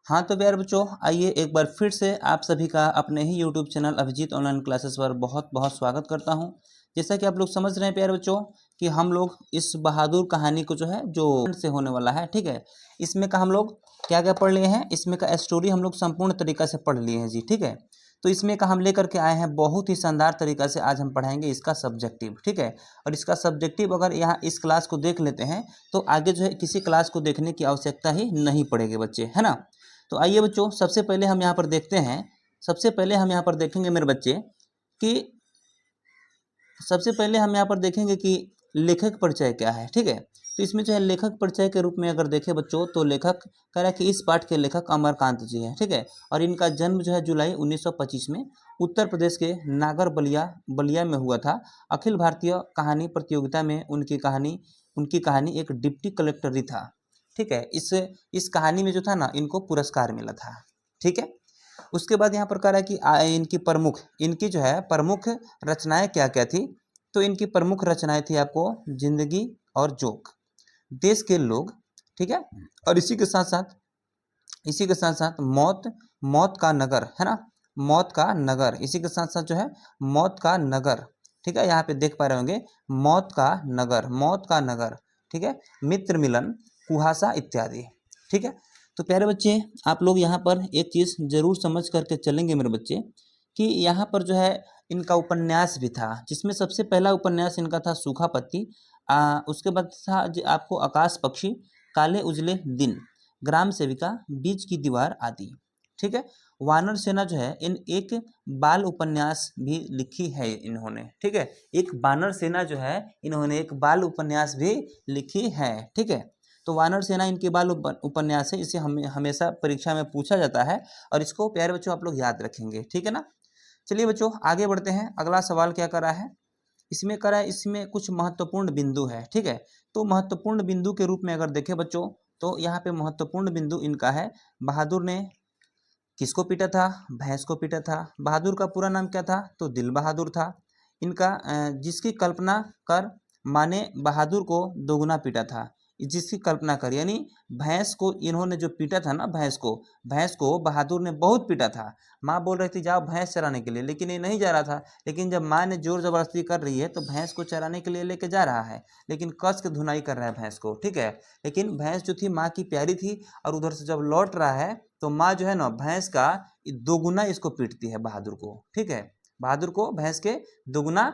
हाँ तो प्यारे बच्चों, आइए एक बार फिर से आप सभी का अपने ही YouTube channel Abhijeet online classes पर बहुत बहुत स्वागत करता हूं। जैसा कि आप लोग समझ रहे हैं प्यारे बच्चों कि हम लोग इस बहादुर कहानी को जो है जो से होने वाला है, ठीक है, इसमें का हम लोग क्या क्या पढ़ लिए हैं, इसमें का स्टोरी हम लोग संपूर्ण तरीका से पढ़ लिए हैं जी, ठीक है। तो इसमें का हम लेकर के आए हैं बहुत ही शानदार तरीका से। आज हम पढ़ाएंगे इसका सब्जेक्टिव, ठीक है। और इसका सब्जेक्टिव अगर यहाँ इस क्लास को देख लेते हैं तो आगे जो है किसी क्लास को देखने की आवश्यकता ही नहीं पड़ेगी बच्चे, है ना। तो आइए बच्चों, सबसे पहले हम यहाँ पर देखते हैं, सबसे पहले हम यहाँ पर देखेंगे मेरे बच्चे कि सबसे पहले हम यहाँ पर देखेंगे कि लेखक परिचय क्या है, ठीक है। तो इसमें जो है लेखक परिचय के रूप में अगर देखें बच्चों तो लेखक कह रहा है कि इस पाठ के लेखक अमरकांत जी हैं, ठीक है। और इनका जन्म जो है जुलाई 1925 में उत्तर प्रदेश के नागर बलिया में हुआ था। अखिल भारतीय कहानी प्रतियोगिता में उनकी कहानी एक डिप्टी कलेक्टरी था, ठीक है। इस कहानी में जो था ना, इनको पुरस्कार मिला था, ठीक है। उसके बाद यहाँ पर कह रहा है कि इनकी जो है प्रमुख रचनाएं क्या क्या थी। तो इनकी प्रमुख रचनाएं थी आपको जिंदगी और जोक, देश के लोग, ठीक है। और इसी के साथ साथ मौत का नगर, है ना, मौत का नगर। इसी के साथ साथ जो है मौत का नगर, ठीक है, यहाँ पे देख पा रहे होंगे मौत का नगर, ठीक है, मित्र मिलन, कुहासा इत्यादि, ठीक है। तो प्यारे बच्चे, आप लोग यहाँ पर एक चीज़ जरूर समझ करके चलेंगे मेरे बच्चे कि यहाँ पर जो है इनका उपन्यास भी था, जिसमें सबसे पहला उपन्यास इनका था सूखा पत्ती। उसके बाद था आपको आकाश पक्षी, काले उजले दिन, ग्राम सेविका, बीच की दीवार आदि, ठीक है। वानर सेना जो है इन एक बाल उपन्यास भी लिखी है इन्होंने, ठीक है। एक वानर सेना जो है इन्होंने एक बाल उपन्यास भी लिखी है, ठीक है। तो वानर सेना इनके बाल उपन्यास है, इसे हमेशा परीक्षा में पूछा जाता है और इसको प्यारे बच्चों आप लोग याद रखेंगे, ठीक है ना। चलिए बच्चों आगे बढ़ते हैं। अगला सवाल क्या करा है, इसमें कुछ महत्वपूर्ण बिंदु है, ठीक है। तो महत्वपूर्ण बिंदु के रूप में अगर देखें बच्चों तो यहाँ पे महत्वपूर्ण बिंदु इनका है, बहादुर ने किसको पीटा था, भैंस को पीटा था। बहादुर का पूरा नाम क्या था, तो दिल बहादुर था। इनका जिसकी कल्पना कर माने बहादुर को दोगुना पीटा था। जिसकी कल्पना कर यानी भैंस को इन्होंने जो पीटा था ना, भैंस को बहादुर ने बहुत पीटा था। माँ बोल रही थी जाओ भैंस चराने के लिए, लेकिन ये नहीं जा रहा था। लेकिन जब माँ ने जोर जबरदस्ती कर रही है तो भैंस को चराने के लिए लेके जा रहा है, लेकिन कस के धुनाई कर रहा है भैंस को, ठीक है। लेकिन भैंस जो थी माँ की प्यारी थी, और उधर से जब लौट रहा है तो माँ जो है ना भैंस का दोगुना इसको पीटती है बहादुर को, ठीक है। बहादुर को भैंस के दोगुना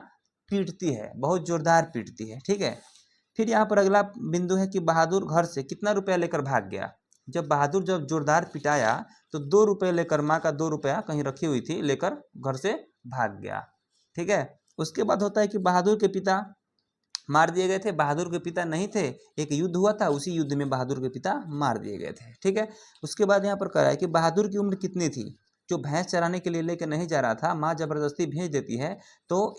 पीटती है, बहुत जोरदार पीटती है, ठीक है। फिर यहाँ पर अगला बिंदु है कि बहादुर घर से कितना रुपया लेकर भाग गया। जब जोरदार पिटाया तो 2 रुपये लेकर, माँ का 2 रुपया कहीं रखी हुई थी, लेकर घर से भाग गया, ठीक है। उसके बाद होता है कि बहादुर के पिता मार दिए गए थे। बहादुर के पिता नहीं थे, एक युद्ध हुआ था, उसी युद्ध में बहादुर के पिता मार दिए गए थे, ठीक है। उसके बाद यहाँ पर कह रहा है कि बहादुर की उम्र कितनी थी। जो भैंस चराने के लिए लेकर नहीं जा रहा था, माँ जबरदस्ती भेज देती है, तो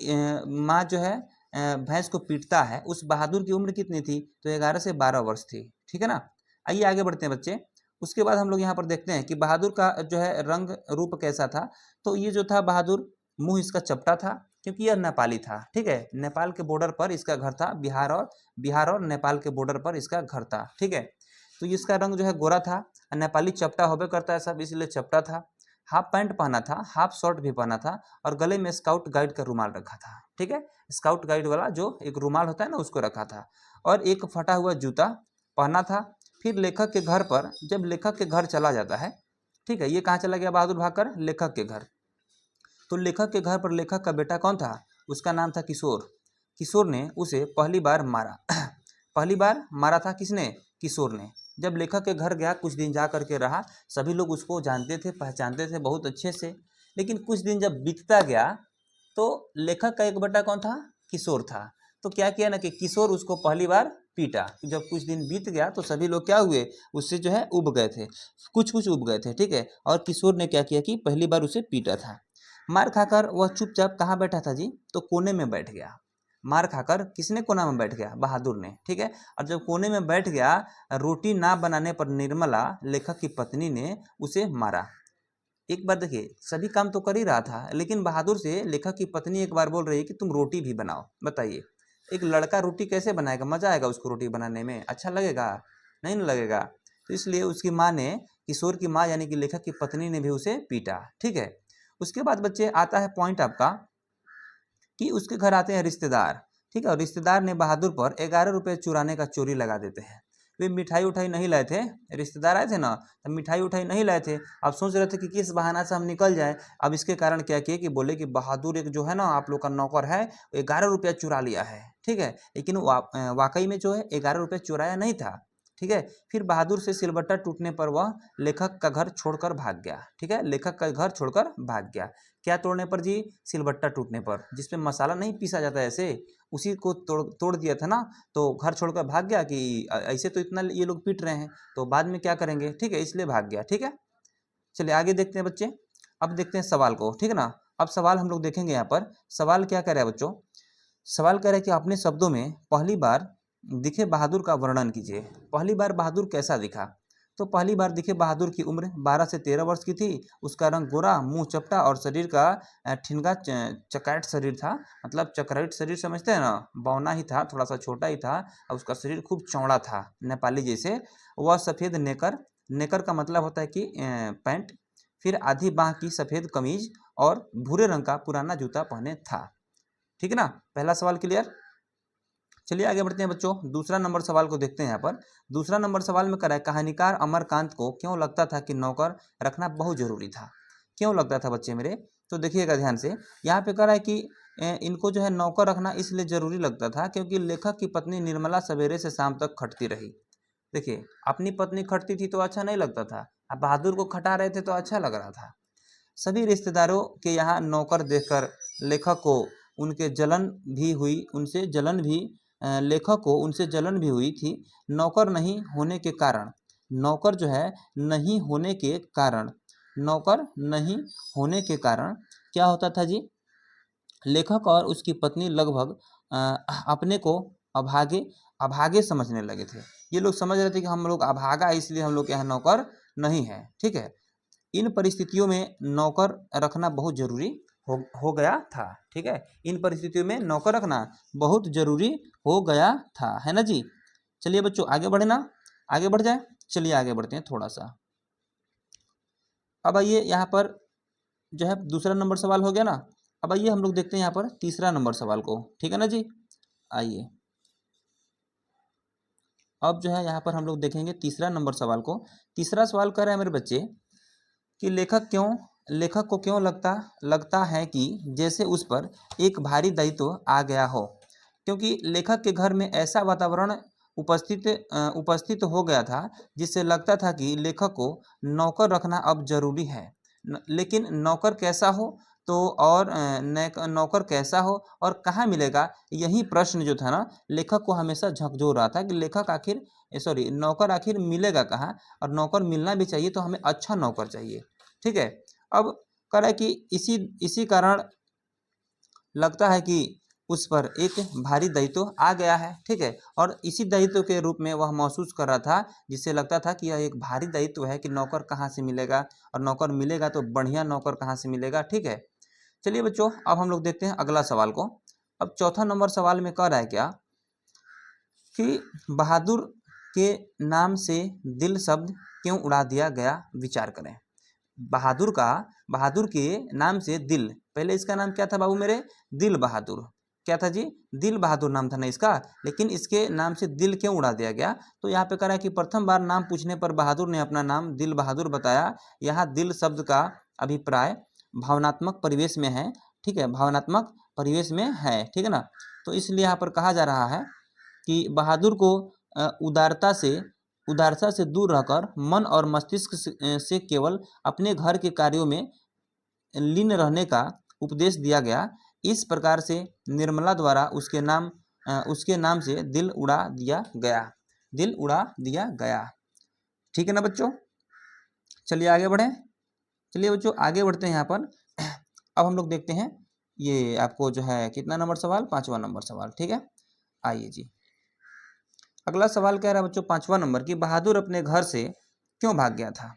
माँ जो है भैंस को पीटता है। उस बहादुर की उम्र कितनी थी, तो 11 से 12 वर्ष थी, ठीक है ना। आइए आगे बढ़ते हैं बच्चे। उसके बाद हम लोग यहाँ पर देखते हैं कि बहादुर का जो है रंग रूप कैसा था। तो ये जो था बहादुर, मुंह इसका चपटा था, क्योंकि यह नेपाली था, ठीक है। नेपाल के बॉर्डर पर इसका घर था, बिहार और नेपाल के बॉर्डर पर इसका घर था, ठीक है। तो इसका रंग जो है गोरा था, नेपाली चपटा होबे करता है सब, इसलिए चपटा था। हाफ पैंट पहना था, हाफ शर्ट भी पहना था, और गले में स्काउट गाइड का रुमाल रखा था, ठीक है। स्काउट गाइड वाला जो एक रुमाल होता है ना, उसको रखा था, और एक फटा हुआ जूता पहना था। फिर लेखक के घर पर, जब लेखक के घर चला जाता है, ठीक है, ये कहाँ चला गया बहादुर भागकर, लेखक के घर। तो लेखक के घर पर लेखक का बेटा कौन था, उसका नाम था किशोर। किशोर ने उसे पहली बार मारा पहली बार मारा था किसने, किशोर ने। जब लेखक के घर गया, कुछ दिन जा करके रहा, सभी लोग उसको जानते थे, पहचानते थे बहुत अच्छे से। लेकिन कुछ दिन जब बीतता गया तो लेखक का एक बेटा कौन था, किशोर था। तो क्या किया ना कि किशोर उसको पहली बार पीटा। जब कुछ दिन बीत गया तो सभी लोग क्या हुए, उससे जो है उब गए थे, कुछ उब गए थे, ठीक है। और किशोर ने क्या किया कि पहली बार उसे पीटा था। मार खाकर वह चुपचाप कहाँ बैठा था जी, तो कोने में बैठ गया। मार खाकर किसने कोना में बैठ गया, बहादुर ने, ठीक है। और जब कोने में बैठ गया, रोटी ना बनाने पर निर्मला लेखक की पत्नी ने उसे मारा। एक बार देखिए, सभी काम तो कर ही रहा था, लेकिन बहादुर से लेखक की पत्नी एक बार बोल रही है कि तुम रोटी भी बनाओ। बताइए, एक लड़का रोटी कैसे बनाएगा, मजा आएगा उसको रोटी बनाने में, अच्छा लगेगा, नहीं ना लगेगा। तो इसलिए उसकी माँ ने, किशोर की माँ यानी कि लेखक की पत्नी ने भी उसे पीटा। ठीक है, उसके बाद बच्चे आता है पॉइंट आपका कि उसके घर आते हैं रिश्तेदार। ठीक है, और रिश्तेदार ने बहादुर पर 11 रुपये चुराने का चोरी लगा देते हैं। वे मिठाई उठाई नहीं लाए थे, रिश्तेदार आए थे ना, तो मिठाई उठाई नहीं लाए थे। अब सोच रहे थे कि किस बहाना से हम निकल जाए। अब इसके कारण क्या किए कि बोले कि बहादुर एक जो है ना आप लोग का नौकर है, 11 रुपया चुरा लिया है। ठीक है, लेकिन वाकई में जो है 11 रुपये चुराया नहीं था। ठीक है, फिर बहादुर से सिलबट्टा टूटने पर वह लेखक का घर छोड़कर भाग गया। ठीक है, लेखक का घर छोड़कर भाग गया। क्या तोड़ने पर जी? सिलबट्टा टूटने पर, जिसमें मसाला नहीं पीसा जाता ऐसे, उसी को तोड़ दिया था ना, तो घर छोड़कर भाग गया कि ऐसे तो इतना ये लोग पीट रहे हैं तो बाद में क्या करेंगे। ठीक है, इसलिए भाग गया। ठीक है, चलिए आगे देखते हैं बच्चे। अब देखते हैं सवाल को। ठीक है ना, अब सवाल हम लोग देखेंगे। यहाँ पर सवाल क्या कह रहा है बच्चों? सवाल कह रहा है कि अपने शब्दों में पहली बार दिखे बहादुर का वर्णन कीजिए। पहली बार बहादुर कैसा दिखा? तो पहली बार दिखे बहादुर की उम्र 12 से 13 वर्ष की थी। उसका रंग गोरा, मुंह चपटा और शरीर का ठिनगा चकाट शरीर था। मतलब चक्राइट शरीर समझते हैं ना, बौना ही था, थोड़ा सा छोटा ही था और उसका शरीर खूब चौड़ा था, नेपाली जैसे। वह सफ़ेद नेकर, नेकर का मतलब होता है कि पैंट, फिर आधी बाह की सफ़ेद कमीज और भूरे रंग का पुराना जूता पहने था। ठीक है ना, पहला सवाल क्लियर। चलिए आगे बढ़ते हैं बच्चों, दूसरा नंबर सवाल को देखते हैं। यहाँ पर दूसरा नंबर सवाल में करा है कहानीकार अमरकांत को क्यों लगता था कि नौकर रखना बहुत जरूरी था। क्यों लगता था बच्चे मेरे? तो देखिएगा ध्यान से, यहाँ पे कह रहा है कि इनको जो है नौकर रखना इसलिए जरूरी लगता था क्योंकि लेखक की पत्नी निर्मला सवेरे से शाम तक खटती रही। देखिए, अपनी पत्नी खटती थी तो अच्छा नहीं लगता था, अब बहादुर को खटा रहे थे तो अच्छा लग रहा था। सभी रिश्तेदारों के यहाँ नौकर देखकर लेखक को उनके जलन भी हुई उनसे जलन भी लेखक को उनसे जलन भी हुई थी। नौकर नहीं होने के कारण, नौकर जो है नहीं होने के कारण, नौकर नहीं होने के कारण क्या होता था जी? लेखक और उसकी पत्नी लगभग अपने को अभागे अभागे समझने लगे थे। ये लोग समझ रहे थे कि हम लोग अभागा है, इसलिए हम लोग के यहाँ नौकर नहीं है। ठीक है, इन परिस्थितियों में नौकर रखना बहुत जरूरी हो गया था। ठीक है, इन परिस्थितियों में नौकर रखना बहुत जरूरी हो गया था, है ना जी। चलिए बच्चों आगे बढ़े ना, आगे बढ़ जाए। चलिए आगे बढ़ते हैं थोड़ा सा। अब आइए यहाँ पर जो है दूसरा नंबर सवाल हो गया ना। अब आइए हम लोग देखते हैं यहाँ पर तीसरा नंबर सवाल को। ठीक है ना जी, आइए अब जो है यहाँ पर हम लोग देखेंगे तीसरा नंबर सवाल को। तीसरा सवाल कर रहे हैं मेरे बच्चे कि लेखक को क्यों लगता है कि जैसे उस पर एक भारी दायित्व आ गया हो। क्योंकि लेखक के घर में ऐसा वातावरण उपस्थित हो गया था जिससे लगता था कि लेखक को नौकर रखना अब जरूरी है। लेकिन नौकर कैसा हो तो और नौकर कैसा हो और कहाँ मिलेगा, यही प्रश्न जो था ना लेखक को हमेशा झकझोर रहा था कि लेखक आखिर नौकर आखिर मिलेगा कहाँ, और नौकर मिलना भी चाहिए तो हमें अच्छा नौकर चाहिए। ठीक है, अब कह रहा है कि इसी इसी कारण लगता है कि उस पर एक भारी दायित्व आ गया है। ठीक है, और इसी दायित्व के रूप में वह महसूस कर रहा था, जिससे लगता था कि यह एक भारी दायित्व है कि नौकर कहाँ से मिलेगा, और नौकर मिलेगा तो बढ़िया नौकर कहाँ से मिलेगा। ठीक है, चलिए बच्चों अब हम लोग देखते हैं अगला सवाल को। अब चौथा नंबर सवाल में कह रहा है क्या कि बहादुर के नाम से दिल शब्द क्यों उड़ा दिया गया, विचार करें। बहादुर के नाम से दिल, पहले इसका नाम क्या था बाबू मेरे? दिल बहादुर। क्या था जी? दिल बहादुर नाम था ना इसका, लेकिन इसके नाम से दिल क्यों उड़ा दिया गया? तो यहाँ पे कह रहा है कि प्रथम बार नाम पूछने पर बहादुर ने अपना नाम दिल बहादुर बताया। यहाँ दिल शब्द का अभिप्राय भावनात्मक परिवेश में है। ठीक है, भावनात्मक परिवेश में है। ठीक है ना, तो इसलिए यहाँ पर कहा जा रहा है कि बहादुर को उदारता से दूर रहकर मन और मस्तिष्क से केवल अपने घर के कार्यों में लीन रहने का उपदेश दिया गया। इस प्रकार से निर्मला द्वारा उसके नाम से दिल उड़ा दिया गया, दिल उड़ा दिया गया। ठीक है ना बच्चों, चलिए आगे बढ़ें। चलिए बच्चों आगे बढ़ते हैं यहाँ पर। अब हम लोग देखते हैं ये आपको जो है कितना नंबर सवाल, पांचवा नंबर सवाल। ठीक है, आइए जी अगला सवाल कह रहा है बच्चों पांचवा नंबर की बहादुर अपने घर से क्यों भाग गया था।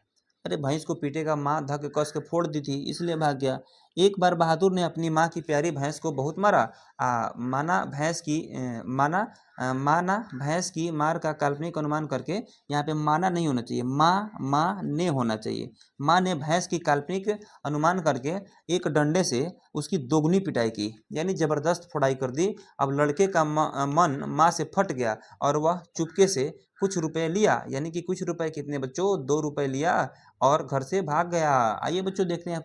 अरे भैंस को पीटेगा, माँ धक कस के फोड़ दी थी इसलिए भाग गया। एक बार बहादुर ने अपनी माँ की प्यारी भैंस को बहुत मारा। माना भैंस की मार का काल्पनिक अनुमान करके, यहाँ पे माना नहीं होना चाहिए, माँ ने होना चाहिए। माँ ने भैंस की काल्पनिक अनुमान करके एक डंडे से उसकी दोगुनी पिटाई की, यानी जबरदस्त फोड़ाई कर दी। अब लड़के का मन माँ से फट गया और वह चुपके से कुछ रुपए लिया, यानी कि कुछ रुपए कितने बच्चों, 2 रुपए लिया और घर से भाग गया। आइए बच्चों देखते हैं अब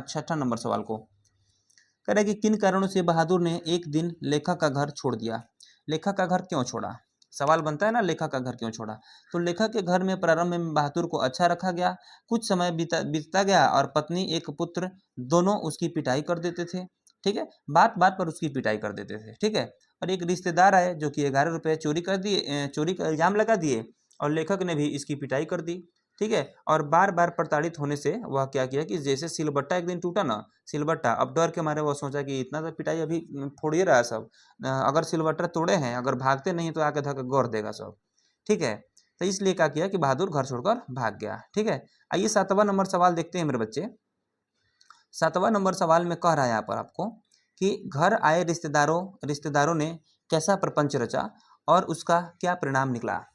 6ठा नंबर सवाल को। कह रहे कि किन कारणों से बहादुर ने एक दिन लेखक का घर छोड़ दिया। लेखक का घर क्यों छोड़ा, सवाल बनता है ना, लेखक का घर क्यों छोड़ा। तो लेखक के घर में प्रारंभ में बहादुर को अच्छा रखा गया, कुछ समय बीतता गया और पत्नी एक पुत्र दोनों उसकी पिटाई कर देते थे। ठीक है, बात बात पर उसकी पिटाई कर देते थे। ठीक है, और एक रिश्तेदार आए जो कि 11 रुपये चोरी कर दिए, चोरी का इल्जाम लगा दिए और लेखक ने भी इसकी पिटाई कर दी। ठीक है, और बार बार प्रताड़ित होने से वह क्या किया कि जैसे सिलबट्टा एक दिन टूटा ना, सिलबट्टा, अब डर के मारे वह सोचा कि इतना तो पिटाई अभी फोड़ ही रहा है सब, अगर सिलबट्टा तोड़े हैं, अगर भागते नहीं तो आके धक्का गौर देगा सब। ठीक है, तो इसलिए क्या किया कि बहादुर घर छोड़कर भाग गया। ठीक है, आइए 7वां नंबर सवाल देखते हैं मेरे बच्चे। 7वां नंबर सवाल में कह रहा है यहाँ पर आपको कि घर आए रिश्तेदारों ने कैसा प्रपंच रचा और उसका क्या परिणाम निकला।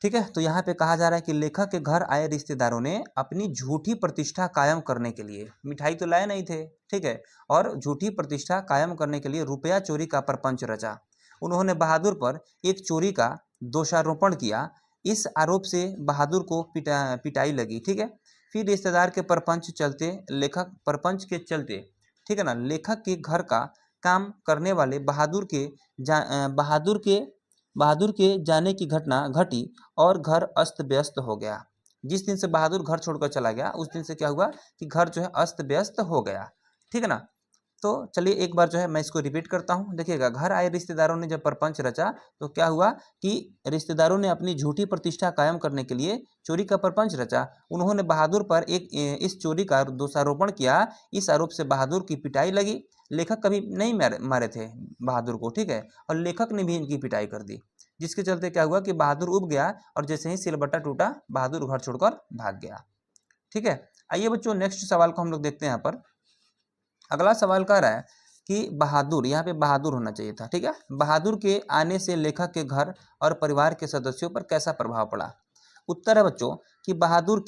ठीक है, तो यहाँ पे कहा जा रहा है कि लेखक के घर आए रिश्तेदारों ने अपनी झूठी प्रतिष्ठा कायम करने के लिए, मिठाई तो लाए नहीं थे, ठीक है, और झूठी प्रतिष्ठा कायम करने के लिए रुपया चोरी का प्रपंच रचा। उन्होंने बहादुर पर एक चोरी का दोषारोपण किया। इस आरोप से बहादुर को पिटाई लगी। ठीक है, फिर रिश्तेदार के प्रपंच के चलते, ठीक है ना, लेखक के घर का काम करने वाले बहादुर के जाने की घटना घटी और घर अस्त व्यस्त हो गया। जिस दिन से बहादुर घर छोड़कर चला गया उस दिन से क्या हुआ कि घर जो है अस्त व्यस्त हो गया। ठीक है ना, तो चलिए एक बार जो है मैं इसको रिपीट करता हूँ, देखिएगा। घर आए रिश्तेदारों ने जब प्रपंच रचा तो क्या हुआ कि रिश्तेदारों ने अपनी झूठी प्रतिष्ठा कायम करने के लिए चोरी का प्रपंच रचा। उन्होंने बहादुर पर इस चोरी का दोषारोपण किया। इस आरोप से बहादुर की पिटाई लगी। लेखक कभी नहीं मारे थे बहादुर को, ठीक है, और लेखक ने भी इनकी पिटाई कर दी, जिसके चलते क्या हुआ कि बहादुर उब गया और जैसे ही सिलबट्टा टूटा बहादुर घर छोड़कर भाग गया। ठीक है, आइए बच्चों नेक्स्ट सवाल को हम लोग देखते हैं। यहाँ पर अगला सवाल कह रहा है कि बहादुर, यहाँ पे बहादुर होना चाहिए था, ठीक है, बहादुर के आने से लेखक के घर और परिवार के सदस्यों पर कैसा प्रभाव पड़ा। उत्तर है बच्चों कि बहादुर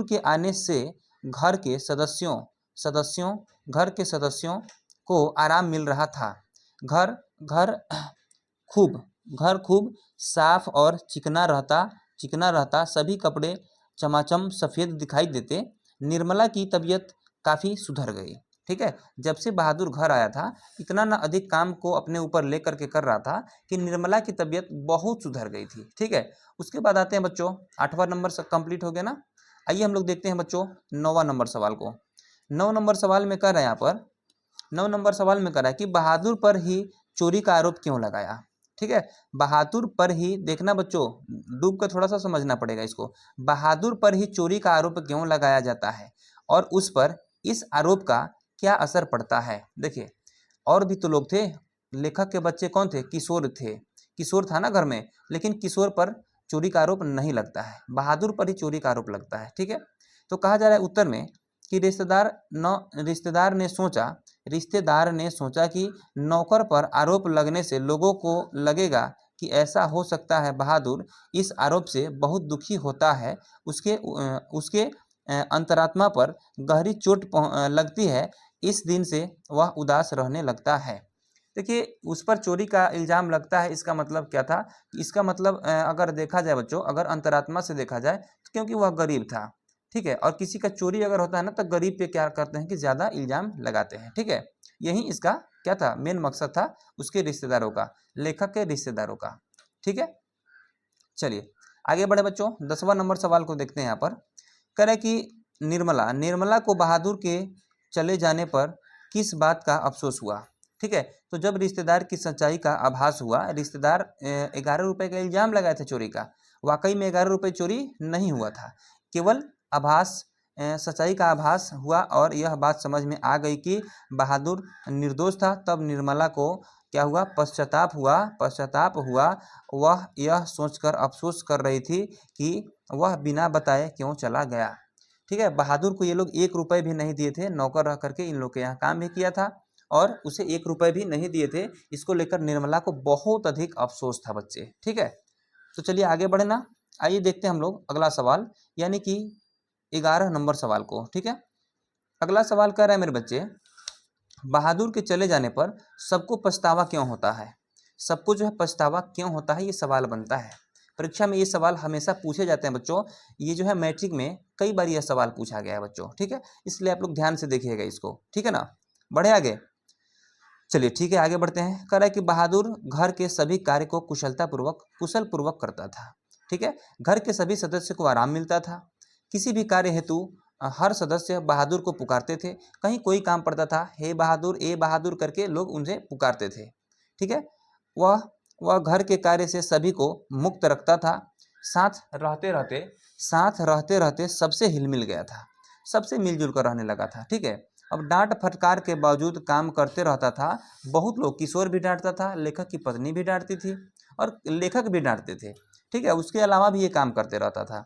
के आने से घर के सदस्यों घर के सदस्यों को आराम मिल रहा था। घर घर खूब घर खूब साफ और चिकना रहता, सभी कपड़े चमाचम सफ़ेद दिखाई देते। निर्मला की तबीयत काफ़ी सुधर गई। ठीक है, जब से बहादुर घर आया था इतना ना अधिक काम को अपने ऊपर लेकर के कर रहा था कि निर्मला की तबीयत बहुत सुधर गई थी। ठीक है, उसके बाद आते हैं बच्चों, 8वां नंबर से कंप्लीट हो गया ना। आइए हम लोग देखते हैं बच्चों 9वां नंबर सवाल को। 9 नंबर सवाल में कह रहे हैं यहाँ पर 9 नंबर सवाल में कह रहा है कि बहादुर पर ही चोरी का आरोप क्यों लगाया। ठीक है, बहादुर पर ही, देखना बच्चों, डूब कर थोड़ा सा समझना पड़ेगा इसको। बहादुर पर ही चोरी का आरोप क्यों लगाया जाता है और उस पर इस आरोप का क्या असर पड़ता है। देखिए, और भी तो लोग थे, लेखक के बच्चे कौन थे, किशोर था ना घर में, लेकिन किशोर पर चोरी का आरोप नहीं लगता है, बहादुर पर ही चोरी का आरोप लगता है। ठीक है, तो कहा जा रहा है उत्तर में कि रिश्तेदार ने सोचा कि नौकर पर आरोप लगने से लोगों को लगेगा कि ऐसा हो सकता है बहादुर इस आरोप से बहुत दुखी होता है, उसके अंतरात्मा पर गहरी चोट लगती है, इस दिन से वह उदास रहने लगता है। देखिए, उस पर चोरी का इल्जाम लगता है, इसका मतलब क्या था, इसका मतलब अगर देखा जाए बच्चों, अगर अंतरात्मा से देखा जाए तो क्योंकि वह गरीब था। ठीक है, और किसी का चोरी अगर होता है ना तो गरीब पे क्या करते हैं कि ज़्यादा इल्जाम लगाते हैं। ठीक है, यही इसका क्या था, मेन मकसद था उसके रिश्तेदारों का, लेखक के रिश्तेदारों का। ठीक है, चलिए आगे बढ़े बच्चों, 10वां नंबर सवाल को देखते हैं। यहाँ पर कह रहे कि निर्मला को बहादुर के चले जाने पर किस बात का अफसोस हुआ। ठीक है, तो जब रिश्तेदार की सच्चाई का आभास हुआ, रिश्तेदार 11 रुपये का इल्जाम लगाए थे चोरी का, वाकई में 11 रुपये चोरी नहीं हुआ था, केवल सच्चाई का आभास हुआ और यह बात समझ में आ गई कि बहादुर निर्दोष था। तब निर्मला को क्या हुआ, पश्चाताप हुआ। वह यह सोचकर अफसोस कर रही थी कि वह बिना बताए क्यों चला गया। ठीक है। बहादुर को ये लोग 1 रुपए भी नहीं दिए थे, नौकर रह करके इन लोग के यहाँ काम भी किया था और उसे 1 रुपए भी नहीं दिए थे। इसको लेकर निर्मला को बहुत अधिक अफसोस था बच्चे, ठीक है। तो चलिए आगे बढ़े ना, आइए देखते हैं हम लोग अगला सवाल, यानी कि 11 नंबर सवाल को, ठीक है। अगला सवाल कह रहा है मेरे बच्चे, बहादुर के चले जाने पर सबको पछतावा क्यों होता है? सबको जो है पछतावा क्यों होता है, ये सवाल बनता है। परीक्षा में ये सवाल हमेशा पूछे जाते हैं बच्चों। ये जो है मैट्रिक में कई बार यह सवाल पूछा गया है बच्चों, ठीक है। इसलिए आप लोग ध्यान से देखिएगा इसको, ठीक है ना। बढ़े आगे, चलिए ठीक है आगे बढ़ते हैं। कह रहा है कि बहादुर घर के सभी कार्य को कुशल पूर्वक करता था, ठीक है। घर के सभी सदस्य को आराम मिलता था। किसी भी कार्य हेतु हर सदस्य बहादुर को पुकारते थे। कहीं कोई काम पड़ता था, हे बहादुर ए बहादुर करके लोग उनसे पुकारते थे, ठीक है। वह वह घर के कार्य से सभी को मुक्त रखता था। साथ रहते रहते साथ रहते रहते सबसे हिल मिल गया था, सबसे मिलजुल कर रहने लगा था, ठीक है। अब डांट फटकार के बावजूद काम करते रहता था। बहुत लोग, किशोर भी डांटता था, लेखक की पत्नी भी डांटती थी और लेखक भी डांटते थे, ठीक है। उसके अलावा भी ये काम करते रहता था।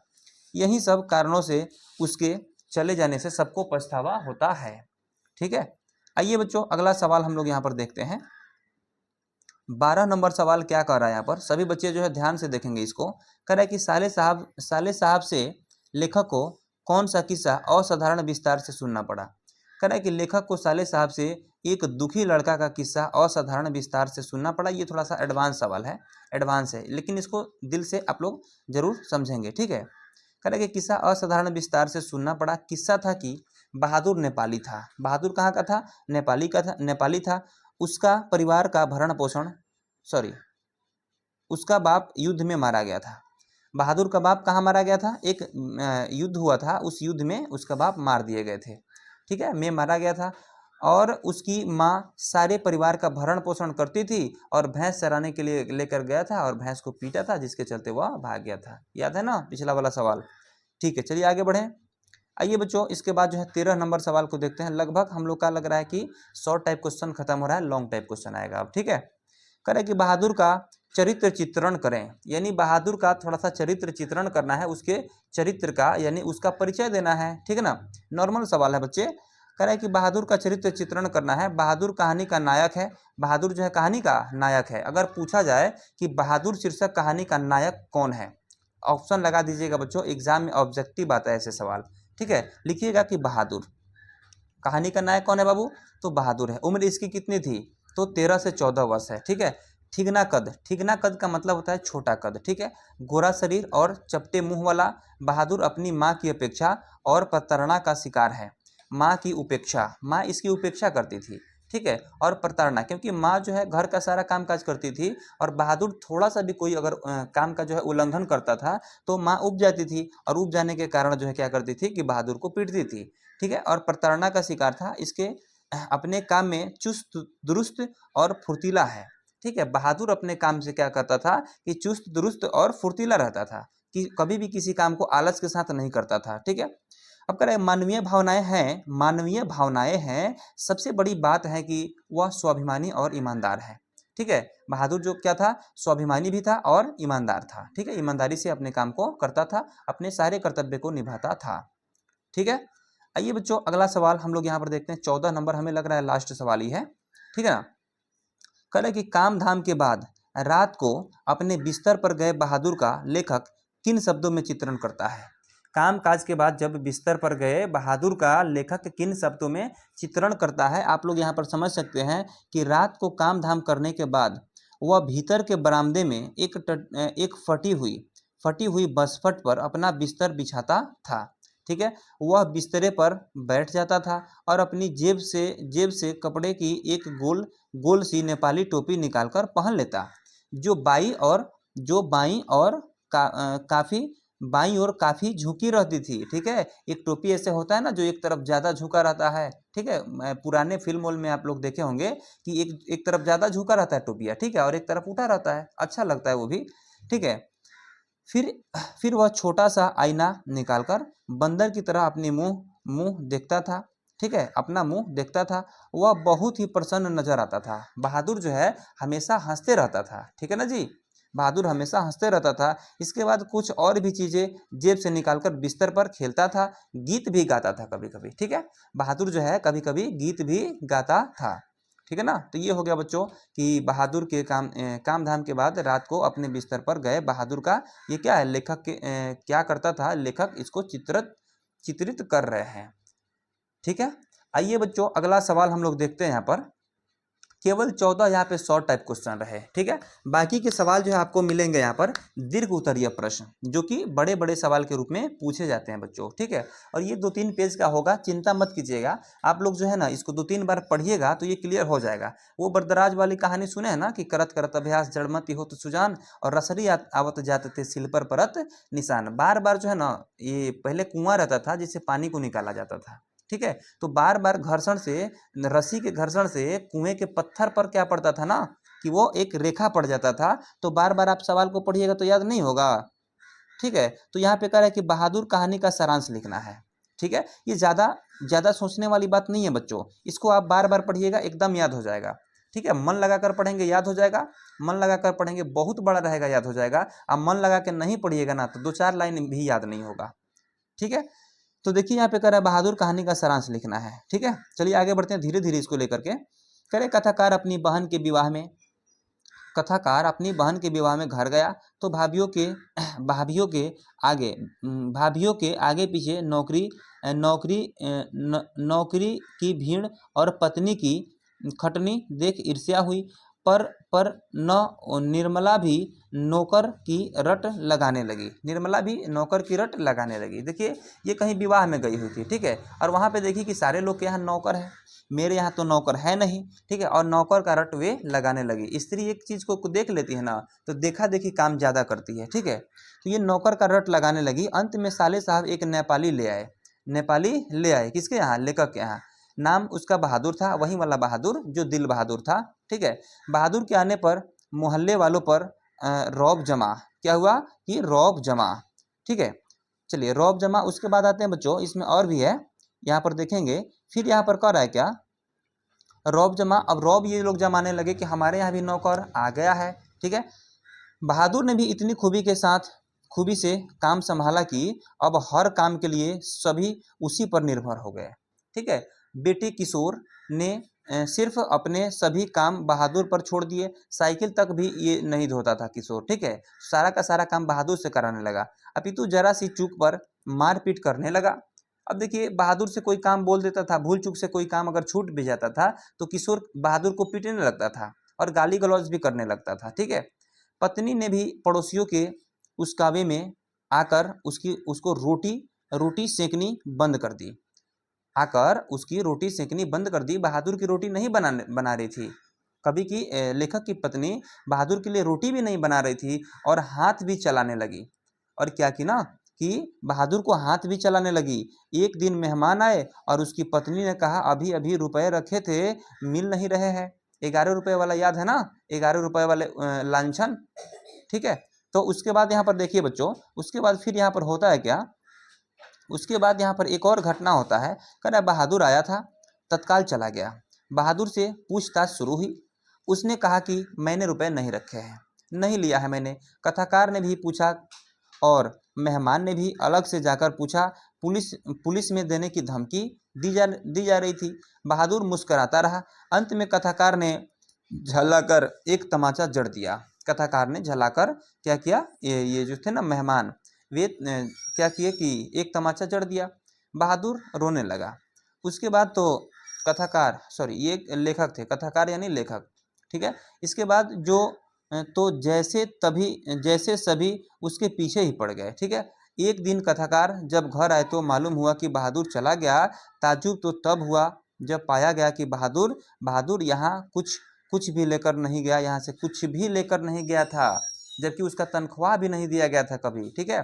यही सब कारणों से उसके चले जाने से सबको पछतावा होता है, ठीक है। आइए बच्चों अगला सवाल हम लोग यहाँ पर देखते हैं। 12 नंबर सवाल क्या कह रहा है यहाँ पर, सभी बच्चे जो है ध्यान से देखेंगे इसको। कह रहा है कि साले साहब से लेखक को कौन सा किस्सा असाधारण विस्तार से सुनना पड़ा? कह रहा है कि लेखक को साले साहब से एक दुखी लड़का का किस्सा असाधारण विस्तार से सुनना पड़ा। ये थोड़ा सा एडवांस सवाल है, एडवांस है, लेकिन इसको दिल से आप लोग जरूर समझेंगे, ठीक है। कह रहा है कि किस्सा असाधारण विस्तार से सुनना पड़ा। किस्सा था कि बहादुर नेपाली था। बहादुर कहाँ का था? नेपाली का था, नेपाली था। उसका परिवार का भरण पोषण, सॉरी, उसका बाप युद्ध में मारा गया था। बहादुर का बाप कहाँ मारा गया था? एक युद्ध हुआ था, उस युद्ध में उसका बाप मार दिए गए थे, ठीक है, में मारा गया था। और उसकी माँ सारे परिवार का भरण पोषण करती थी और भैंस चराने के लिए लेकर गया था और भैंस को पीटा था, जिसके चलते वह भाग गया था। याद है ना पिछला वाला सवाल? ठीक है, चलिए आगे बढ़ें। आइए बच्चों इसके बाद जो है 13 नंबर सवाल को देखते हैं। लगभग हम लोग का लग रहा है कि शॉर्ट टाइप क्वेश्चन खत्म हो रहा है, लॉन्ग टाइप क्वेश्चन आएगा अब, ठीक है। करें कि बहादुर का चरित्र चित्रण करें, यानी बहादुर का थोड़ा सा चरित्र चित्रण करना है, उसके चरित्र का यानी उसका परिचय देना है, ठीक है ना। नॉर्मल सवाल है बच्चे। करें कि बहादुर का चरित्र चित्रण करना है। बहादुर कहानी का नायक है। बहादुर जो है कहानी का नायक है। अगर पूछा जाए कि बहादुर शीर्षक कहानी का नायक कौन है, ऑप्शन लगा दीजिएगा बच्चों, एग्जाम में ऑब्जेक्टिव आता है ऐसे सवाल, ठीक है। लिखिएगा कि बहादुर। कहानी का नायक कौन है बाबू? तो बहादुर है। उम्र इसकी कितनी थी? तो 13 से 14 वर्ष है, ठीक है। ठिगना कद, ठिगना कद का मतलब होता है छोटा कद, ठीक है। गोरा शरीर और चपटे मुंह वाला। बहादुर अपनी माँ की अपेक्षा और प्रताड़ना का शिकार है। माँ की उपेक्षा, माँ इसकी उपेक्षा करती थी, ठीक है। और प्रताड़ना, क्योंकि माँ जो है घर का सारा काम काज करती थी और बहादुर थोड़ा सा भी कोई अगर काम का जो है उल्लंघन करता था तो माँ उब जाती थी और उब जाने के कारण जो है क्या करती थी कि बहादुर को पीटती थी, ठीक है। और प्रताड़ना का शिकार था। इसके अपने काम में चुस्त दुरुस्त और फुर्तीला है, ठीक है। बहादुर अपने काम से क्या करता था कि चुस्त दुरुस्त और फुर्तीला रहता था, कि कभी भी किसी काम को आलस के साथ नहीं करता था, ठीक है। अब कह रहे मानवीय भावनाएं हैं, मानवीय भावनाएं हैं, सबसे बड़ी बात है कि वह स्वाभिमानी और ईमानदार है, ठीक है। बहादुर जो क्या था? स्वाभिमानी भी था और ईमानदार था, ठीक है। ईमानदारी से अपने काम को करता था, अपने सारे कर्तव्य को निभाता था, ठीक है। आइए बच्चों अगला सवाल हम लोग यहाँ पर देखते हैं। 14 नंबर हमें लग रहा है लास्ट सवाल ही है, ठीक है ना। कह रहे कि काम धाम के बाद रात को अपने बिस्तर पर गए बहादुर का लेखक किन शब्दों में चित्रण करता है? काम काज के बाद जब बिस्तर पर गए बहादुर का लेखक किन शब्दों में चित्रण करता है? आप लोग यहाँ पर समझ सकते हैं कि रात को काम धाम करने के बाद वह भीतर के बरामदे में एक फटी हुई बसफट पर अपना बिस्तर बिछाता था, ठीक है। वह बिस्तरे पर बैठ जाता था और अपनी जेब से कपड़े की एक गोल सी नेपाली टोपी निकालकर पहन लेता, जो बाईं और काफी बाईं ओर काफी झुकी रहती थी, ठीक है। एक टोपी ऐसे होता है ना जो एक तरफ ज्यादा झुका रहता है, ठीक है। पुराने फिल्म में आप लोग देखे होंगे कि एक तरफ ज्यादा झुका रहता है टोपिया, ठीक है, और एक तरफ उठा रहता है, अच्छा लगता है वो भी, ठीक है। फिर वह छोटा सा आईना निकालकर बंदर की तरह अपने मुंह देखता था, ठीक है, अपना मुंह देखता था। वह बहुत ही प्रसन्न नजर आता था। बहादुर जो है हमेशा हंसते रहता था, ठीक है ना जी। बहादुर हमेशा हंसते रहता था। इसके बाद कुछ और भी चीज़ें जेब से निकालकर बिस्तर पर खेलता था, गीत भी गाता था कभी कभी। ठीक है, बहादुर जो है कभी कभी गीत भी गाता था। ठीक है ना। तो ये हो गया बच्चों कि बहादुर के काम धाम के बाद रात को अपने बिस्तर पर गए बहादुर का ये क्या है, लेखक के क्या करता था, लेखक इसको चित्रित कर रहे हैं। ठीक है, आइए बच्चों अगला सवाल हम लोग देखते हैं। यहाँ पर केवल 14 यहाँ पे शॉर्ट टाइप क्वेश्चन रहे। ठीक है, बाकी के सवाल जो है आपको मिलेंगे यहाँ पर दीर्घ उत्तरीय प्रश्न, जो कि बड़े बड़े सवाल के रूप में पूछे जाते हैं बच्चों। ठीक है, और ये 2-3 पेज का होगा, चिंता मत कीजिएगा। आप लोग जो है ना इसको 2-3 बार पढ़िएगा तो ये क्लियर हो जाएगा। वो बरदराज वाली कहानी सुने हैं ना कि करत करत अभ्यास जड़मति हो तो सुजान, और रसरी आवत जाते थे सिल पर परत निशान। बार बार जो है ना, ये पहले कुआं रहता था जिससे पानी को निकाला जाता था। ठीक है, तो बार बार घर्षण से, रस्सी के घर्षण से कुएं के पत्थर पर क्या पड़ता था ना कि वो एक रेखा पड़ जाता था। तो बार बार आप सवाल को पढ़िएगा तो याद नहीं होगा। ठीक है, तो यहाँ पे कह रहा है कि बहादुर कहानी का सारांश लिखना है। ठीक है, ये ज्यादा सोचने वाली बात नहीं है बच्चों, इसको आप बार बार पढ़िएगा एकदम याद हो जाएगा। ठीक है, मन लगाकर पढ़ेंगे याद हो जाएगा, मन लगाकर पढ़ेंगे बहुत बड़ा रहेगा, याद हो जाएगा। आप मन लगा के नहीं पढ़िएगा ना तो 2-4 लाइन भी याद नहीं होगा। ठीक है, तो देखिए यहाँ पे कह रहा है बहादुर कहानी का सारांश लिखना है। ठीक है, चलिए आगे बढ़ते हैं धीरे धीरे इसको लेकर के। कह रहे कथाकार अपनी बहन के विवाह में घर गया तो भाभीियों के आगे पीछे नौकरी की भीड़ और पत्नी की खटनी देख ईर्ष्या हुई। पर निर्मला भी नौकर की रट लगाने लगी। निर्मला भी नौकर की रट लगाने लगी। देखिए ये कहीं विवाह में गई हुई थी। ठीक है, और वहाँ पे देखिए कि सारे लोग के यहाँ नौकर है, मेरे यहाँ तो नौकर है नहीं। ठीक है, और नौकर का रट वे लगाने लगी। स्त्री एक चीज़ को देख लेती है ना तो देखा देखी काम ज़्यादा करती है। ठीक है, तो ये नौकर का रट लगाने लगी। अंत में साले साहब एक नेपाली ले आए किसके यहाँ, लेखक के यहाँ। नाम उसका बहादुर था, वही वाला बहादुर जो दिल बहादुर था। ठीक है, बहादुर के आने पर मोहल्ले वालों पर रौब जमा। क्या हुआ कि रौब जमा। ठीक है, चलिए रौब जमा। उसके बाद आते हैं बच्चों, इसमें और भी है, यहाँ पर देखेंगे। फिर यहाँ पर कह रहा है क्या, रौब जमा। अब रौब ये लोग जमाने लगे कि हमारे यहाँ भी नौकर आ गया है। ठीक है, बहादुर ने भी इतनी खूबी से काम संभाला कि अब हर काम के लिए सभी उसी पर निर्भर हो गए। ठीक है, बेटे किशोर ने सिर्फ अपने सभी काम बहादुर पर छोड़ दिए। साइकिल तक भी ये नहीं धोता था किशोर। ठीक है, सारा का सारा काम बहादुर से कराने लगा। अपितु जरा सी चूक पर मारपीट करने लगा। अब देखिए बहादुर से कोई काम बोल देता था, भूल चूक से कोई काम अगर छूट भी जाता था तो किशोर बहादुर को पीटने लगता था और गाली गलौज भी करने लगता था। ठीक है, पत्नी ने भी पड़ोसियों के उस कावे में आकर उसको रोटी सेकनी बंद कर दी। उसकी रोटी सेकनी बंद कर दी। बहादुर की रोटी नहीं बना रही थी। कभी की लेखक की पत्नी बहादुर के लिए रोटी भी नहीं बना रही थी और हाथ भी चलाने लगी। और क्या की ना कि बहादुर को हाथ भी चलाने लगी। एक दिन मेहमान आए और उसकी पत्नी ने कहा अभी अभी रुपए रखे थे मिल नहीं रहे हैं। 11 रुपए वाला याद है ना, 11 रुपए वाले लांछन। ठीक है, तो उसके बाद यहाँ पर देखिए बच्चों, उसके बाद फिर यहाँ पर होता है क्या, उसके बाद यहाँ पर एक और घटना होता है। कह रहा बहादुर आया था, तत्काल चला गया। बहादुर से पूछताछ शुरू हुई। उसने कहा कि मैंने रुपए नहीं रखे हैं, नहीं लिया है मैंने। कथाकार ने भी पूछा और मेहमान ने भी अलग से जाकर पूछा। पुलिस में देने की धमकी दी जा रही थी। बहादुर मुस्कुराता रहा। अंत में कथाकार ने झलाकर एक तमाचा जड़ दिया। कथाकार ने झलाकर क्या किया, ये जो थे ना मेहमान, वे क्या किए कि एक तमाचा जड़ दिया। बहादुर रोने लगा। उसके बाद तो कथाकार, सॉरी ये लेखक थे, कथाकार यानी लेखक। ठीक है, इसके बाद जो तो जैसे सभी उसके पीछे ही पड़ गए। ठीक है, एक दिन कथाकार जब घर आए तो मालूम हुआ कि बहादुर चला गया। ताज्जुब तो तब हुआ जब पाया गया कि बहादुर यहाँ कुछ भी लेकर नहीं गया, यहाँ से कुछ भी लेकर नहीं गया था, जबकि उसका तनख्वाह भी नहीं दिया गया था कभी। ठीक है,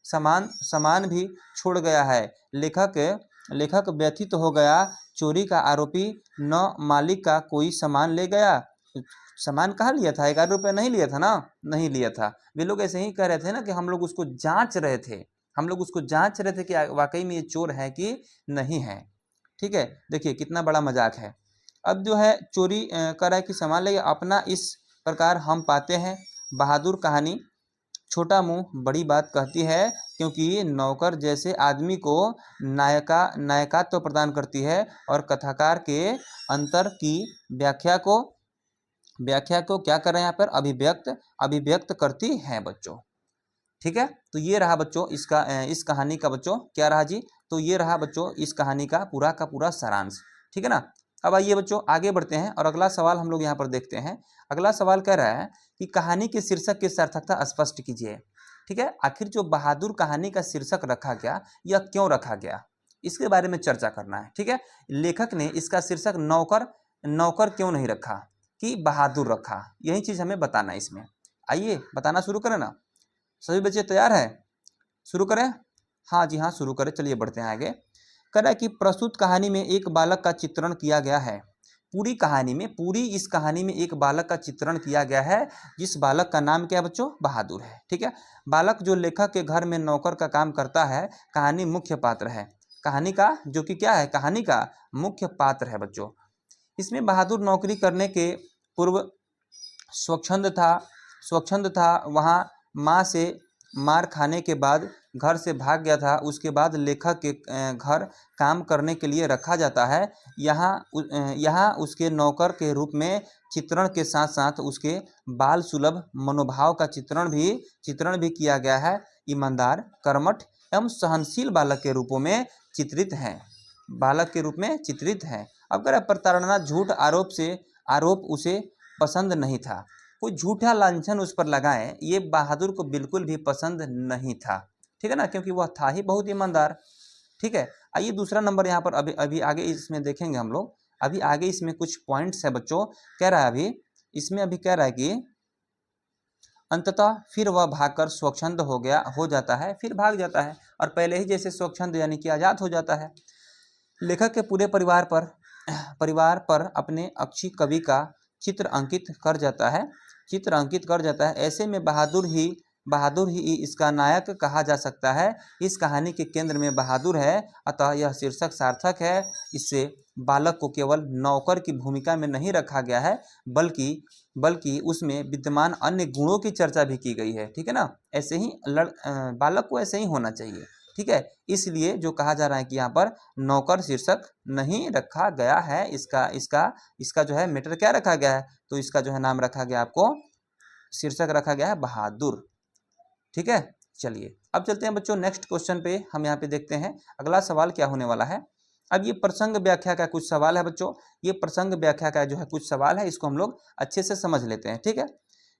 सामान भी छोड़ गया है। लेखक व्यथित हो गया। चोरी का आरोपी न मालिक का कोई सामान ले गया। सामान कहाँ लिया था, 11 रुपये नहीं लिया था ना, नहीं लिया था। वे लोग ऐसे ही कह रहे थे ना कि हम लोग उसको जांच रहे थे कि वाकई में ये चोर है कि नहीं है। ठीक है, देखिए कितना बड़ा मजाक है। अब जो है चोरी कर रहा है कि सामान ले गया। अपना इस प्रकार हम पाते हैं बहादुर कहानी छोटा मुंह बड़ी बात कहती है, क्योंकि नौकर जैसे आदमी को नायकत्व प्रदान करती है और कथाकार के अंतर की व्याख्या को क्या कर रहे हैं यहाँ पर, अभिव्यक्त करती है बच्चों। ठीक है, तो ये रहा बच्चों इस कहानी का बच्चों क्या रहा जी, तो ये रहा बच्चों इस कहानी का पूरा सारांश। ठीक है ना। अब आइए बच्चों आगे बढ़ते हैं और अगला सवाल हम लोग यहाँ पर देखते हैं। अगला सवाल कह रहा है कि कहानी के शीर्षक की सार्थकता स्पष्ट कीजिए। ठीक है, आखिर जो बहादुर कहानी का शीर्षक रखा गया यह क्यों रखा गया, इसके बारे में चर्चा करना है। ठीक है, लेखक ने इसका शीर्षक नौकर क्यों नहीं रखा कि बहादुर रखा, यही चीज हमें बताना है इसमें। आइए बताना शुरू करें ना, सभी बच्चे तैयार है, शुरू करें? हाँ जी हाँ, शुरू करें। चलिए बढ़ते हैं आगे। कह रहा है कि प्रस्तुत कहानी में एक बालक का चित्रण किया गया है। पूरी इस कहानी में एक बालक का चित्रण किया गया है, जिस बालक का नाम क्या है बच्चों, बहादुर है। ठीक है, बालक जो लेखक के घर में नौकर का काम करता है, कहानी मुख्य पात्र है। कहानी का जो कि क्या है, कहानी का मुख्य पात्र है बच्चों। इसमें बहादुर नौकरी करने के पूर्व स्वच्छंद था। वहाँ माँ से मार खाने के बाद घर से भाग गया था। उसके बाद लेखक के घर काम करने के लिए रखा जाता है। यहाँ उसके नौकर के रूप में चित्रण के साथ साथ उसके बाल सुलभ मनोभाव का चित्रण भी किया गया है। ईमानदार, कर्मठ एवं सहनशील बालक के रूपों में चित्रित है। अगर प्रताड़ना झूठ आरोप उसे पसंद नहीं था। कोई झूठा लांछन उस पर लगाए, ये बहादुर को बिल्कुल भी पसंद नहीं था। ठीक है ना, क्योंकि वह था ही बहुत ईमानदार। ठीक है, आइए दूसरा नंबर यहाँ पर अभी आगे इसमें देखेंगे हम लोग। अभी आगे इसमें कुछ पॉइंट्स है बच्चों। कह रहा है अभी कह रहा है कि अंततः फिर वह भागकर स्वच्छंद हो जाता है, फिर भाग जाता है और पहले ही जैसे स्वच्छंद यानी कि आजाद हो जाता है। लेखक के पूरे परिवार पर अपने अक्षी कवि का चित्र अंकित कर जाता है। ऐसे में बहादुर ही इसका नायक कहा जा सकता है। इस कहानी के केंद्र में बहादुर है, अतः यह शीर्षक सार्थक है। इससे बालक को केवल नौकर की भूमिका में नहीं रखा गया है, बल्कि उसमें विद्यमान अन्य गुणों की चर्चा भी की गई है। ठीक है ना, ऐसे ही बालक को ऐसे ही होना चाहिए। ठीक है, इसलिए जो कहा जा रहा है कि यहाँ पर नौकर शीर्षक नहीं रखा गया है। इसका जो है मैटर क्या रखा गया है, तो इसका जो है नाम रखा गया, आपको शीर्षक रखा गया है बहादुर। ठीक है, चलिए अब चलते हैं बच्चों नेक्स्ट क्वेश्चन पे। हम यहाँ पे देखते हैं अगला सवाल क्या होने वाला है। अब ये प्रसंग व्याख्या का कुछ सवाल है बच्चों। ये प्रसंग व्याख्या का जो है कुछ सवाल है, इसको हम लोग अच्छे से समझ लेते हैं। ठीक है,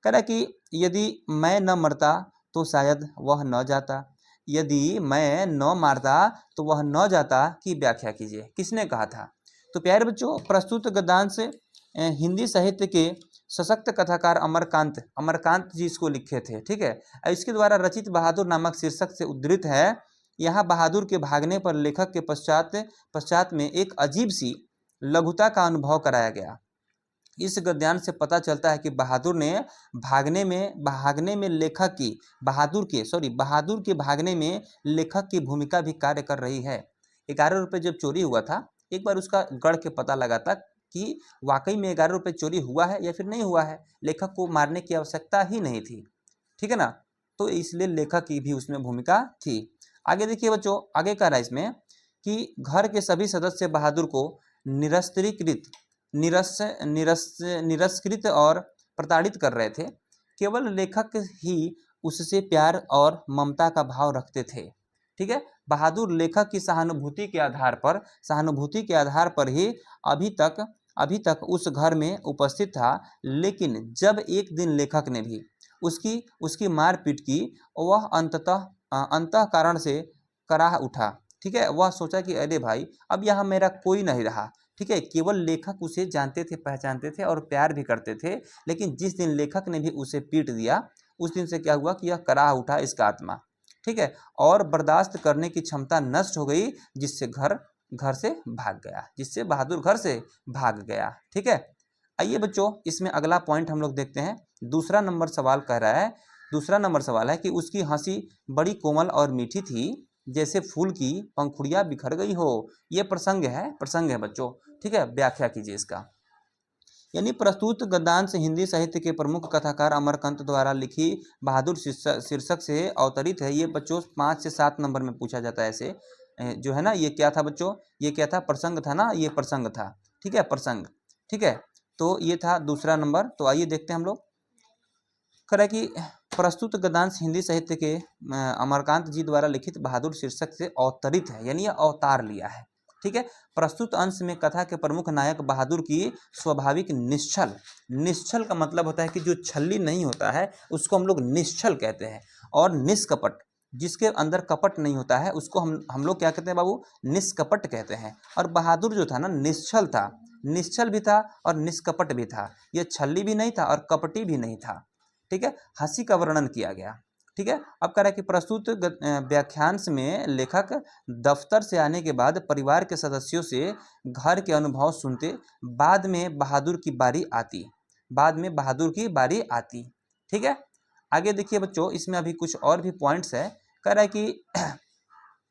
कह रहा है कि यदि मैं न मरता तो शायद वह न जाता, यदि मैं न मारता तो वह न जाता की व्याख्या कीजिए। किसने कहा था? तो प्यारे बच्चों, प्रस्तुत गद्यांश हिंदी साहित्य के सशक्त कथाकार अमरकांत जी इसको लिखे थे। ठीक है, इसके द्वारा रचित बहादुर नामक शीर्षक से उद्धृत है। यहाँ बहादुर के भागने पर लेखक के पश्चात में एक अजीब सी लघुता का अनुभव कराया गया। इस गद्यांश से पता चलता है कि बहादुर के भागने में लेखक की भूमिका भी कार्य कर रही है। 11 रुपये जब चोरी हुआ था, एक बार उसका गढ़ के पता लगा था कि वाकई में 11 रुपये चोरी हुआ है या फिर नहीं हुआ है। लेखक को मारने की आवश्यकता ही नहीं थी। ठीक है ना, तो इसलिए लेखक की भी उसमें भूमिका थी। आगे देखिए बच्चों, आगे कह रहा है इसमें कि घर के सभी सदस्य बहादुर को निरस्कृत और प्रताड़ित कर रहे थे। केवल लेखक ही उससे प्यार और ममता का भाव रखते थे। ठीक है, बहादुर लेखक की सहानुभूति के आधार पर ही अभी तक उस घर में उपस्थित था। लेकिन जब एक दिन लेखक ने भी उसकी मारपीट की, वह अंतः कारण से कराह उठा। ठीक है, वह सोचा कि अरे भाई, अब यहाँ मेरा कोई नहीं रहा। ठीक है, केवल लेखक उसे जानते थे, पहचानते थे और प्यार भी करते थे। लेकिन जिस दिन लेखक ने भी उसे पीट दिया, उस दिन से क्या हुआ कि यह कराह उठा इसका आत्मा। ठीक है, और बर्दाश्त करने की क्षमता नष्ट हो गई, जिससे बहादुर घर से भाग गया। ठीक है, आइए बच्चों इसमें अगला पॉइंट हम लोग देखते हैं। दूसरा नंबर सवाल है कि उसकी हंसी बड़ी कोमल और मीठी थी, जैसे फूल की पंखुड़ियां बिखर गई हो। ये प्रसंग है बच्चों। ठीक है, व्याख्या कीजिए इसका। यानी प्रस्तुत गद्यांश हिंदी साहित्य के प्रमुख कथाकार अमरकांत द्वारा लिखी बहादुर शीर्षक से अवतरित है। ये बच्चों 5 से 7 नंबर में पूछा जाता है ऐसे। जो है ना, ये क्या था बच्चों, ये क्या था, प्रसंग था ना, ये प्रसंग था, ठीक है, प्रसंग, ठीक है। तो ये था दूसरा नंबर। तो आइए देखते हैं हम लोग। कह रहा है कि प्रस्तुत गद्यांश हिंदी साहित्य के अमरकांत जी द्वारा लिखित बहादुर शीर्षक से अवतरित है, यानी यह अवतार लिया है, ठीक है। प्रस्तुत अंश में कथा के प्रमुख नायक बहादुर की स्वाभाविक निश्चल, निश्चल का मतलब होता है कि जो छल्ली नहीं होता है उसको हम लोग निश्चल कहते हैं, और निष्कपट, जिसके अंदर कपट नहीं होता है उसको हम लोग क्या कहते हैं बाबू, निष्कपट कहते हैं। और बहादुर जो था ना, निश्चल था, निश्चल भी था और निष्कपट भी था, ये छल्ली भी नहीं था और कपटी भी नहीं था, ठीक है। हंसी का वर्णन किया गया, ठीक है। अब कह रहा है कि प्रस्तुत व्याख्यांश में लेखक दफ्तर से आने के बाद परिवार के सदस्यों से घर के अनुभव सुनते, बाद में बहादुर की बारी आती, बाद में बहादुर की बारी आती, ठीक है। आगे देखिए बच्चों, इसमें अभी कुछ और भी पॉइंट्स है। कह रहा है कि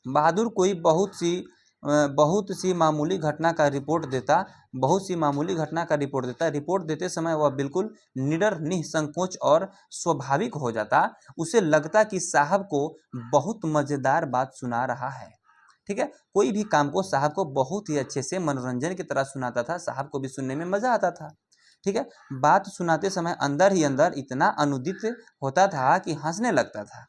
बहादुर कोई बहुत सी मामूली घटना का रिपोर्ट देता, बहुत सी मामूली घटना का रिपोर्ट देता, रिपोर्ट देते समय वह बिल्कुल निडर, निसंकोच और स्वाभाविक हो जाता। उसे लगता कि साहब को बहुत मज़ेदार बात सुना रहा है, ठीक है। कोई भी काम को साहब को बहुत ही अच्छे से मनोरंजन की तरह सुनाता था, साहब को भी सुनने में मज़ा आता था, ठीक है। बात सुनाते समय अंदर ही अंदर इतना अनुदित होता था कि हंसने लगता था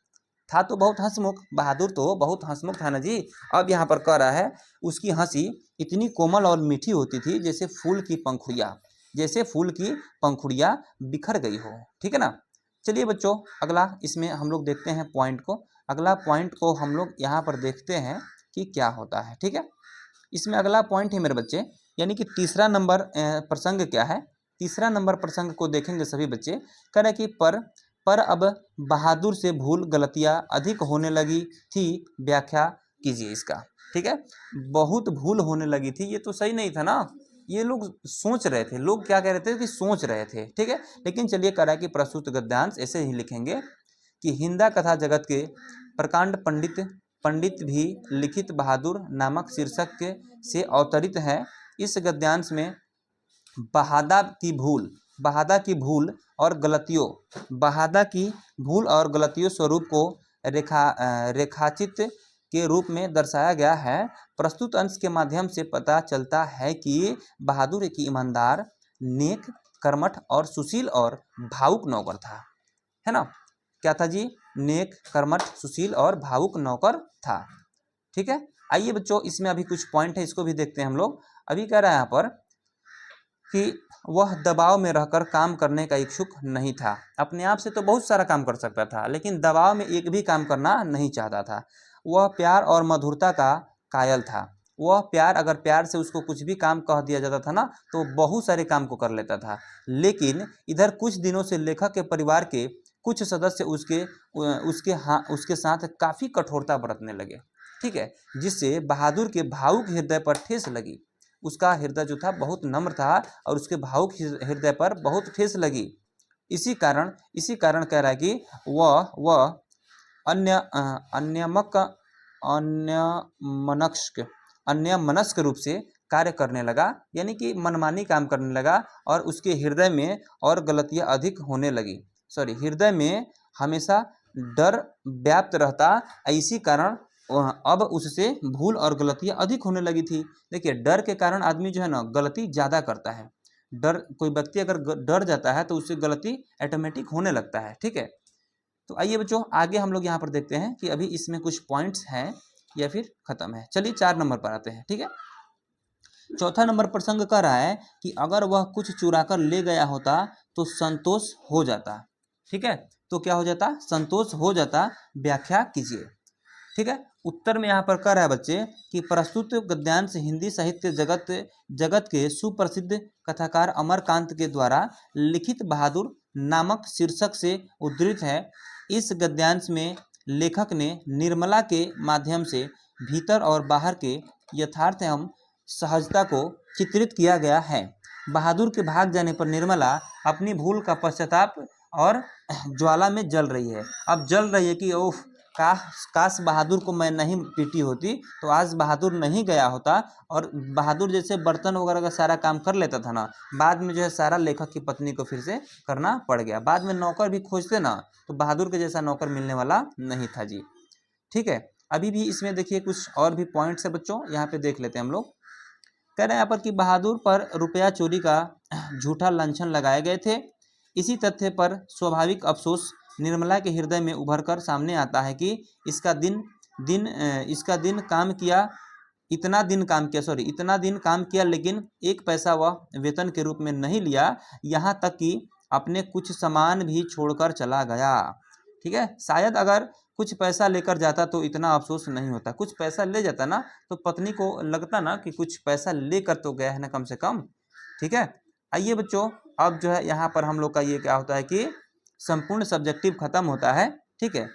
तो बहुत हंसमुख, बहादुर तो बहुत हंसमुख था ना जी। अब यहाँ पर कह रहा है उसकी हंसी इतनी कोमल और मीठी होती थी जैसे फूल की पंखुड़ियाँ, जैसे फूल की पंखुड़ियाँ बिखर गई हो, ठीक है ना। चलिए बच्चों, अगला इसमें हम लोग देखते हैं पॉइंट को। अगला पॉइंट को हम लोग यहाँ पर देखते हैं कि क्या होता है, ठीक है। इसमें अगला पॉइंट है मेरे बच्चे, यानी कि तीसरा नंबर प्रसंग क्या है। तीसरा नंबर प्रसंग को देखेंगे सभी बच्चे। कह रहे कि पर अब बहादुर से भूल गलतियाँ अधिक होने लगी थी, व्याख्या कीजिए इसका, ठीक है। बहुत भूल होने लगी थी, ये तो सही नहीं था ना, ये लोग सोच रहे थे, लोग क्या कह रहे थे कि सोच रहे थे, ठीक है। लेकिन चलिए कह रहा है कि प्रस्तुत गद्यांश ऐसे ही लिखेंगे कि हिंदा कथा जगत के प्रकांड पंडित भी लिखित बहादुर नामक शीर्षक के से अवतरित है। इस गद्यांश में बहादा की भूल और गलतियों स्वरूप को रेखाचित के रूप में दर्शाया गया है। प्रस्तुत अंश के माध्यम से पता चलता है कि बहादुर एक ईमानदार, नेक, कर्मठ और सुशील और भावुक नौकर था, है ना। क्या था जी, नेक, कर्मठ, सुशील और भावुक नौकर था, ठीक है। आइए बच्चों, इसमें अभी कुछ पॉइंट है, इसको भी देखते हैं हम लोग। अभी कह रहा है यहाँ पर कि वह दबाव में रहकर काम करने का इच्छुक नहीं था। अपने आप से तो बहुत सारा काम कर सकता था, लेकिन दबाव में एक भी काम करना नहीं चाहता था। वह प्यार और मधुरता का कायल था। वह प्यार, अगर प्यार से उसको कुछ भी काम कह दिया जाता था ना, तो बहुत सारे काम को कर लेता था। लेकिन इधर कुछ दिनों से लेखक के परिवार के कुछ सदस्य उसके साथ काफ़ी कठोरता बरतने लगे, ठीक है, जिससे बहादुर के भावुक हृदय पर ठेस लगी। उसका हृदय जो था बहुत नम्र था और उसके भावुक हृदय पर बहुत ठेस लगी। इसी कारण कह रहा है कि वह अन्यमनस्क रूप से कार्य करने लगा, यानी कि मनमानी काम करने लगा, और उसके हृदय में और गलतियां अधिक होने लगी। हृदय में हमेशा डर व्याप्त रहता। इसी कारण अब उससे भूल और गलतियां अधिक होने लगी थी। देखिए, डर के कारण आदमी जो है ना गलती ज़्यादा करता है। डर, कोई व्यक्ति अगर डर जाता है तो उससे गलती ऑटोमेटिक होने लगता है, ठीक है। तो आइए बच्चों, आगे हम लोग यहाँ पर देखते हैं कि अभी इसमें कुछ पॉइंट्स हैं या फिर खत्म है। चलिए 4 नंबर पर आते हैं, ठीक है। चौथा नंबर प्रसंग कह रहा है कि अगर वह कुछ चुरा कर ले गया होता तो संतोष हो जाता, ठीक है। तो क्या हो जाता, संतोष हो जाता, व्याख्या कीजिए, ठीक है। उत्तर में यहाँ पर कह रहा है बच्चे कि प्रस्तुत गद्यांश हिंदी साहित्य जगत के सुप्रसिद्ध कथाकार अमरकांत के द्वारा लिखित बहादुर नामक शीर्षक से उद्धृत है। इस गद्यांश में लेखक ने निर्मला के माध्यम से भीतर और बाहर के यथार्थ एवं सहजता को चित्रित किया गया है। बहादुर के भाग जाने पर निर्मला अपनी भूल का पश्चाताप और ज्वाला में जल रही है। अब जल रही है कि ओह, काश बहादुर को मैं नहीं पीटी होती तो आज बहादुर नहीं गया होता, और बहादुर जैसे बर्तन वगैरह का सारा काम कर लेता था ना, बाद में जो है सारा लेखक की पत्नी को फिर से करना पड़ गया। बाद में नौकर भी खोजते ना तो बहादुर के जैसा नौकर मिलने वाला नहीं था जी। ठीक है, अभी भी इसमें देखिए कुछ और भी पॉइंट्स है बच्चों, यहाँ पे देख लेते हैं हम लोग। कह रहे हैं यहाँ पर कि बहादुर पर रुपया चोरी का झूठा लांछन लगाए गए थे। इसी तथ्य पर स्वाभाविक अफसोस निर्मला के हृदय में उभर कर सामने आता है कि इसका दिन काम किया, इतना दिन काम किया लेकिन एक पैसा वह वेतन के रूप में नहीं लिया, यहाँ तक कि अपने कुछ सामान भी छोड़कर चला गया। ठीक है, शायद अगर कुछ पैसा लेकर जाता तो इतना अफसोस नहीं होता। कुछ पैसा ले जाता ना तो पत्नी को लगता ना कि कुछ पैसा लेकर तो गया है ना कम से कम। ठीक है, आइए बच्चों, अब जो है यहाँ पर हम लोग का ये क्या होता है कि संपूर्ण सब्जेक्टिव खत्म होता है। ठीक है,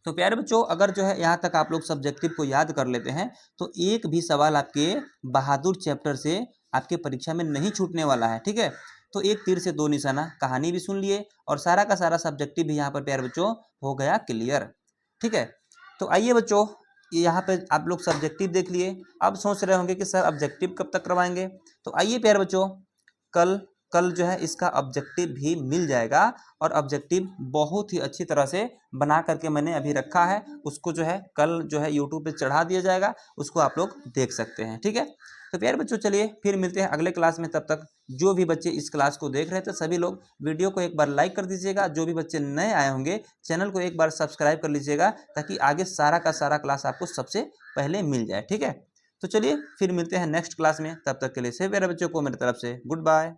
तो प्यारे बच्चों, अगर जो है यहाँ तक आप लोग सब्जेक्टिव को याद कर लेते हैं तो एक भी सवाल आपके बहादुर चैप्टर से आपके परीक्षा में नहीं छूटने वाला है। ठीक है, तो एक तीर से दो निशाना, कहानी भी सुन लिए और सारा का सारा सब्जेक्टिव भी यहाँ पर प्यारे बच्चों हो गया क्लियर। ठीक है, तो आइए बच्चों, यहाँ पे आप लोग सब्जेक्टिव देख लिए। अब सोच रहे होंगे कि सर ऑब्जेक्टिव कब तक करवाएंगे, तो आइए प्यारे बच्चों, कल जो है इसका ऑब्जेक्टिव भी मिल जाएगा, और ऑब्जेक्टिव बहुत ही अच्छी तरह से बना करके मैंने अभी रखा है, उसको जो है कल जो है यूट्यूब पे चढ़ा दिया जाएगा, उसको आप लोग देख सकते हैं। ठीक है, तो प्यारे बच्चों चलिए फिर मिलते हैं अगले क्लास में। तब तक जो भी बच्चे इस क्लास को देख रहे थे सभी लोग वीडियो को एक बार लाइक कर दीजिएगा, जो भी बच्चे नए आए होंगे चैनल को एक बार सब्सक्राइब कर लीजिएगा, ताकि आगे सारा का सारा क्लास आपको सबसे पहले मिल जाए। ठीक है, तो चलिए फिर मिलते हैं नेक्स्ट क्लास में, तब तक के लिए सभी प्यारे बच्चों को मेरी तरफ से गुड बाय।